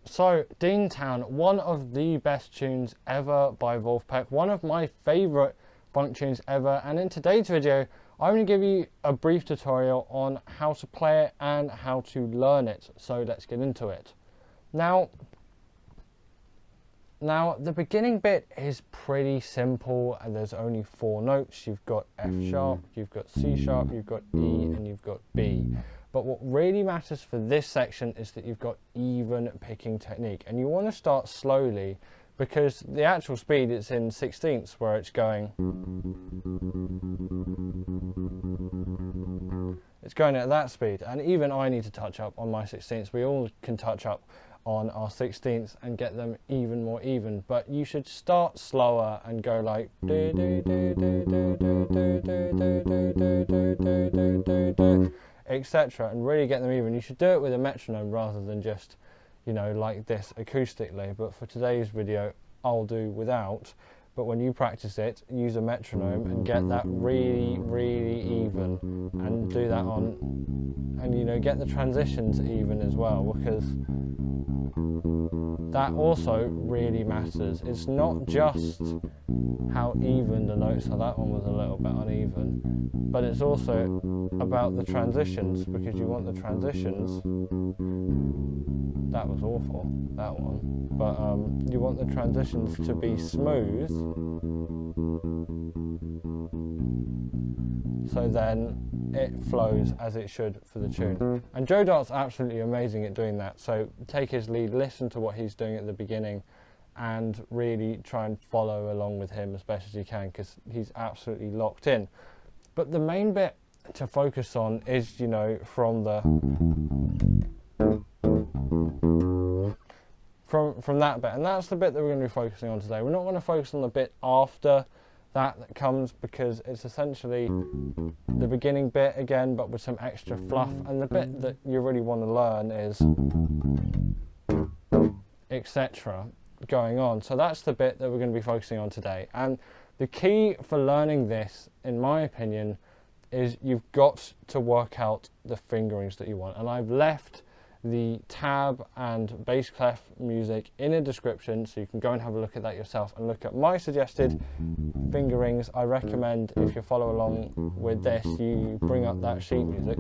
So, Deantown, one of the best tunes ever by Vulfpeck, one of my favourite funk tunes ever, and in today's video I'm going to give you a brief tutorial on how to play it and how to learn it. So let's get into it. Now the beginning bit is pretty simple, and there's only 4 notes. You've got F sharp, you've got C sharp, you've got E, and you've got B. But what really matters for this section is that you've got even picking technique, and you want to start slowly because the actual speed is in 16ths, where it's going at that speed, and even I need to touch up on my 16ths. We all can touch up on our 16ths and get them even more even, but you should start slower and go like etc., and really get them even. You should do it with a metronome rather than just, you know, like this acoustically, but for today's video I'll do without. But when you practice it, use a metronome and get that really, really even, and do that on, and you know, get the transitions even as well, because that also really matters. It's not just how even the notes are. That one was a little bit uneven, but it's also about the transitions, because you want the transitions. That was awful, that one. But you want the transitions to be smooth, so then it flows as it should for the tune. And Joe Dart's absolutely amazing at doing that, so take his lead, listen to what he's doing at the beginning, and really try and follow along with him as best as you can, because he's absolutely locked in. But the main bit to focus on is, you know, from that bit, and that's the bit that we're going to be focusing on today. We're not going to focus on the bit after that comes, because it's essentially the beginning bit again, but with some extra fluff, and the bit that you really want to learn is etc. going on. So that's the bit that we're going to be focusing on today, and the key for learning this, in my opinion, is you've got to work out the fingerings that you want. And I've left the tab and bass clef music in a description, so you can go and have a look at that yourself and look at my suggested fingerings. I recommend, if you follow along with this, you bring up that sheet music,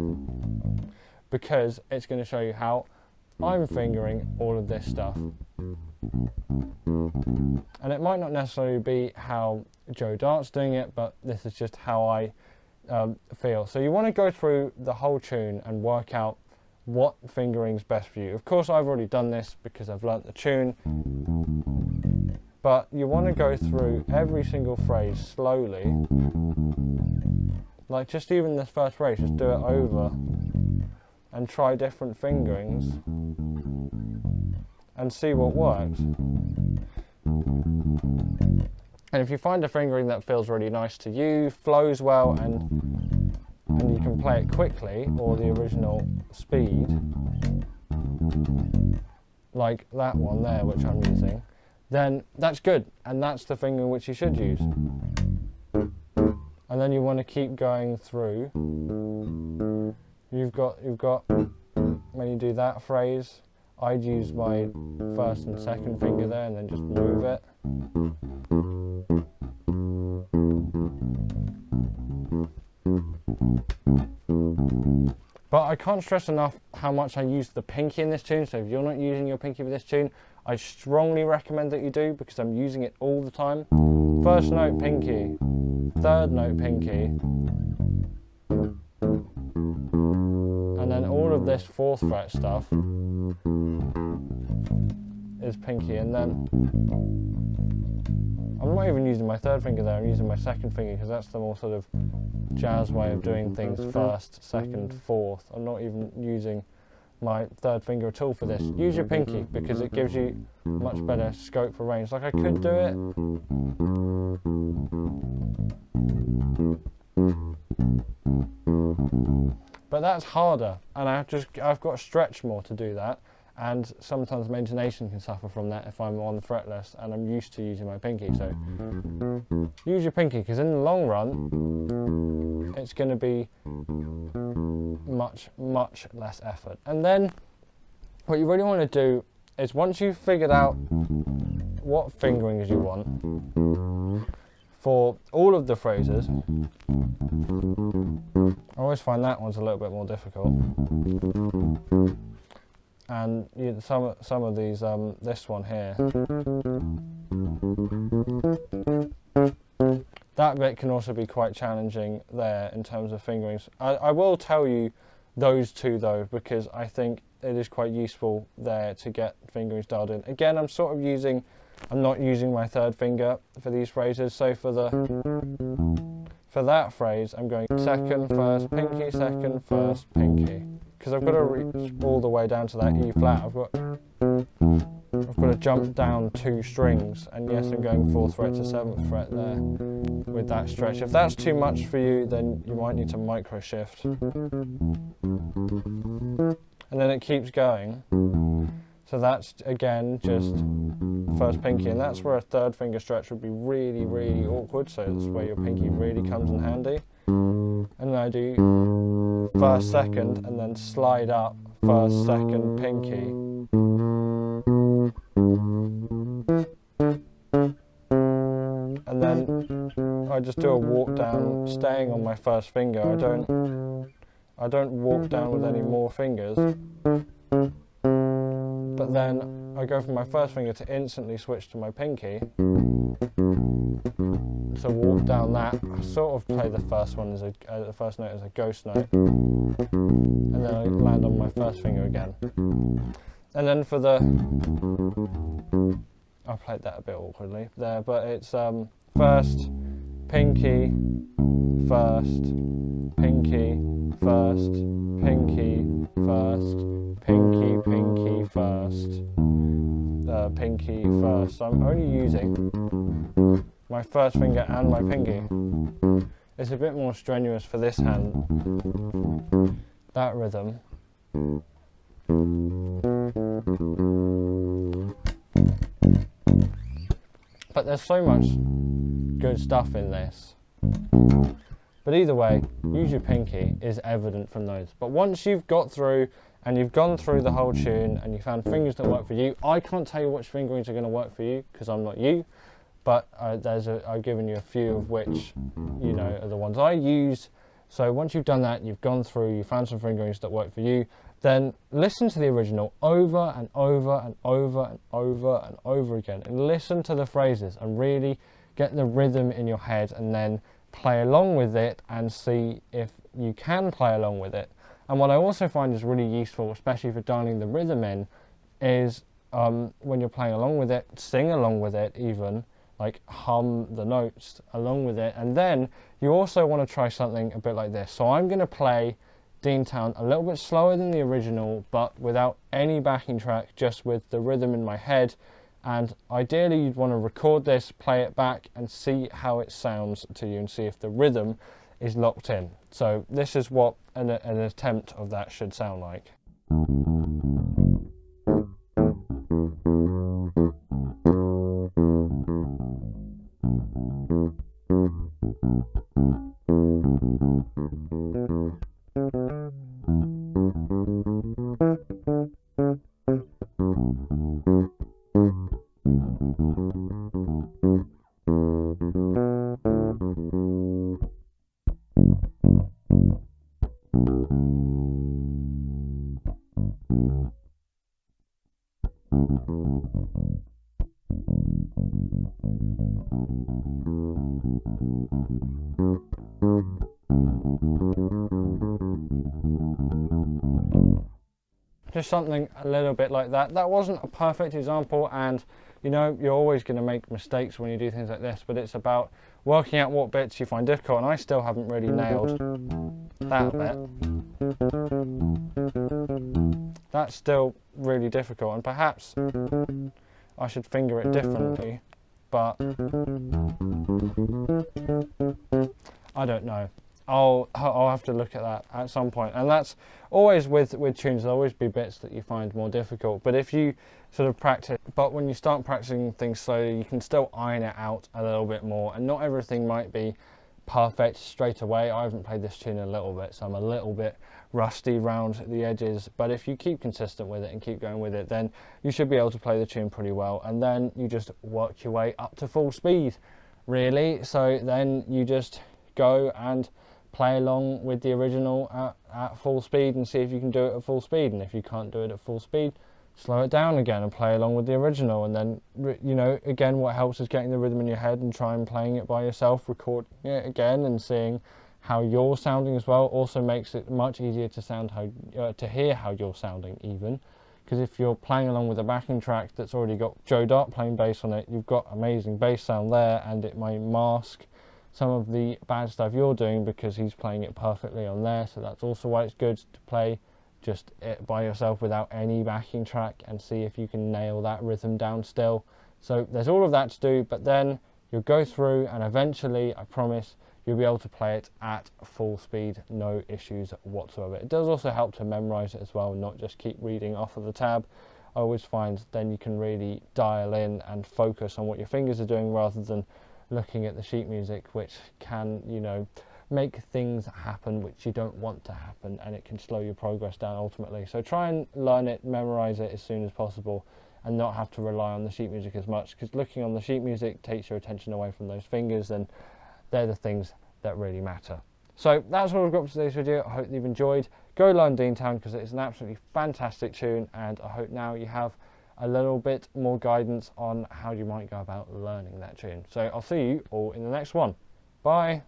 because it's going to show you how I'm fingering all of this stuff. And it might not necessarily be how Joe Dart's doing it, but this is just how I feel. So you want to go through the whole tune and work out what fingering's best for you. Of course, I've already done this because I've learnt the tune, but you want to go through every single phrase slowly, like just even this first phrase, just do it over and try different fingerings and see what works. And if you find a fingering that feels really nice to you, flows well, and you can play it quickly, or the original speed, like that one there, which I'm using, then that's good, and that's the fingering which you should use. And then you want to keep going through. You've got when you do that phrase, I'd use my first and second finger there and then just move it. But I can't stress enough how much I use the pinky in this tune, so if you're not using your pinky for this tune, I strongly recommend that you do, because I'm using it all the time. First note pinky, third note pinky, and then all of this 4th fret stuff is pinky, and then I'm not even using my 3rd finger there, I'm using my 2nd finger, because that's the more sort of jazz way of doing things, 1st, 2nd, 4th. I'm not even using my 3rd finger at all for this. Use your pinky, because it gives you much better scope for range. Like, I could do it, but that's harder, and I've got to stretch more to do that, and sometimes my intonation can suffer from that if I'm on the fret list and I'm used to using my pinky. So use your pinky, because in the long run it's going to be much less effort. And then what you really want to do is once you've figured out what fingerings you want for all of the phrases, I always find that one's a little bit more difficult. And some of these, this one here, that bit can also be quite challenging there in terms of fingerings. I will tell you those two though, because I think it is quite useful there to get fingerings dialed in. Again, I'm not using my third finger for these phrases. So for that phrase, I'm going second, first, pinky, second, first, pinky. Because I've got to reach all the way down to that E flat. I've got to jump down 2 strings, and yes, I'm going 4th fret to 7th fret there with that stretch. If that's too much for you, then you might need to micro shift. And then it keeps going. So that's again just first pinky, and that's where a third finger stretch would be really, really awkward. So that's where your pinky really comes in handy. And then I do first, second, and then slide up first, second, pinky. And then I just do a walk down, staying on my first finger. I don't walk down with any more fingers. But then I go from my first finger to instantly switch to my pinky. So walk down that. I sort of play the first one as the first note as a ghost note, and then I land on my first finger again. And then for the, I played that a bit awkwardly there, but it's first, pinky, first, pinky, first, pinky, first, pinky, pinky, first, pinky, first. So I'm only using my first finger and my pinky. It's a bit more strenuous for this hand, that rhythm. But there's so much good stuff in this. But either way, use your pinky is evident from those. But once you've got through and you've gone through the whole tune and you found fingers that work for you, I can't tell you which fingerings are going to work for you because I'm not you. But I've given you a few of which, you know, are the ones I use. So once you've done that, you've gone through, you found some fingerings that work for you, then listen to the original over and over and over and over and over again, and listen to the phrases and really get the rhythm in your head, and then play along with it and see if you can play along with it. And what I also find is really useful, especially for dialing the rhythm in, is when you're playing along with it, sing along with it even, like hum the notes along with it. And then you also want to try something a bit like this. So I'm going to play Deantown a little bit slower than the original, but without any backing track, just with the rhythm in my head. And ideally you'd want to record this, play it back, and see how it sounds to you and see if the rhythm is locked in. So this is what an attempt of that should sound like. Just something a little bit like that. That wasn't a perfect example, and you know, you're always going to make mistakes when you do things like this, but it's about working out what bits you find difficult, and I still haven't really nailed that bit. That's still really difficult, and perhaps I should finger it differently, but I don't know. I'll have to look at that at some point. And that's always with tunes, there'll always be bits that you find more difficult. But if you sort of practice, but when you start practicing things slowly, you can still iron it out a little bit more. And not everything might be perfect straight away. I haven't played this tune in a little bit, so I'm a little bit rusty round the edges. But if you keep consistent with it and keep going with it, then you should be able to play the tune pretty well. And then you just work your way up to full speed, really. So then you just go and play along with the original at full speed and see if you can do it at full speed. And if you can't do it at full speed, slow it down again and play along with the original. And then, you know, again, what helps is getting the rhythm in your head and try and playing it by yourself, recording it again and seeing how you're sounding as well. Also makes it much easier to sound to hear how you're sounding, even because if you're playing along with a backing track that's already got Joe Dart playing bass on it, you've got amazing bass sound there, and it may mask some of the bad stuff you're doing because he's playing it perfectly on there. So that's also why it's good to play just it by yourself without any backing track and see if you can nail that rhythm down still. So there's all of that to do, but then you'll go through and eventually, I promise, you'll be able to play it at full speed, no issues whatsoever. It does also help to memorize it as well, not just keep reading off of the tab. I always find then you can really dial in and focus on what your fingers are doing rather than looking at the sheet music, which can, you know, make things happen which you don't want to happen, and it can slow your progress down ultimately. So try and learn it, memorize it as soon as possible, and not have to rely on the sheet music as much, because looking on the sheet music takes your attention away from those fingers, and they're the things that really matter. So that's all I've got for today's video. I hope you've enjoyed. Go learn Deantown because it is an absolutely fantastic tune, and I hope now you have a little bit more guidance on how you might go about learning that tune. So I'll see you all in the next one. Bye.